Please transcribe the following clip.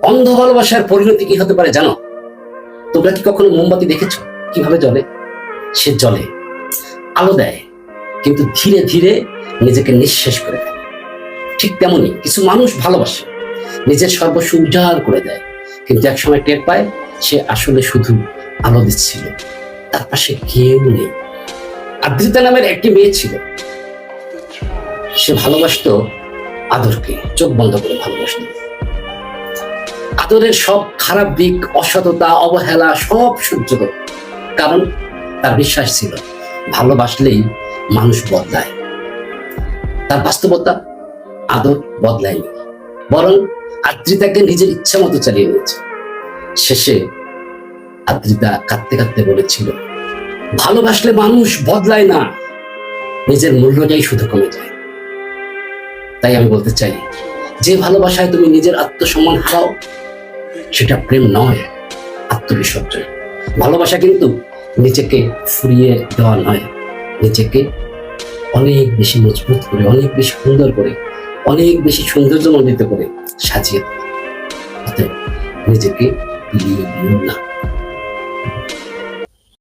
অন্ধ ভালোবাসার পরিণতি কি হতে পারে জানো? তোমরা কি কখনো মোমবাতি দেখেছো কিভাবে জ্বলে? সে জ্বলে, আলো দেয়, কিন্তু ধীরে ধীরে নিজেকে নিঃশেষ করে ফেলে। ঠিক তেমনি কিছু মানুষ ভালোবাসে, নিজের সর্বস্ব উজাড় করে দেয়, কিন্তু একসময় টের পায় সে আসলে শুধু আলো দিচ্ছিল, তার পাশে কেউ নেই। আদ্রিতা নামের একটি মেয়ে ছিল, সে ভালোবাসতো আদরকে, চোখ বন্ধ করে ভালোবাসত। আদরের সব খারাপ দিক, অসততা, অবহেলা সব সহ্য করত, কারণ তার বিশ্বাস ছিল ভালোবাসলেই মানুষ বদলায়। তার বাস্তবতা, আদর বদলায়নি, বরং আদ্রিতাকে নিজের ইচ্ছা মতো চালিয়ে নিয়েছে। শেষে আদ্রিতা কাঁদতে কাঁদতে বলেছিল, ভালোবাসলে মানুষ বদলায় না, নিজের মূল্যটাই শুধু কমে যায়। তাই আমি বলতে চাই, যে ভালোবাসায় তুমি নিজের আত্মসম্মান হারাও, সেটা প্রেম নয়, আত্মবিসর্জন। ভালোবাসা কিন্তু নিজেকে ফুরিয়ে দেওয়া নয়, নিজেকে অনেক বেশি মজবুত করে, অনেক বেশি সুন্দর করে, অনেক বেশি সৌন্দর্যমণ্ডিত করে সাজিয়ে দেওয়া। অতএব নিজেকে বিলিয়ে দিও না।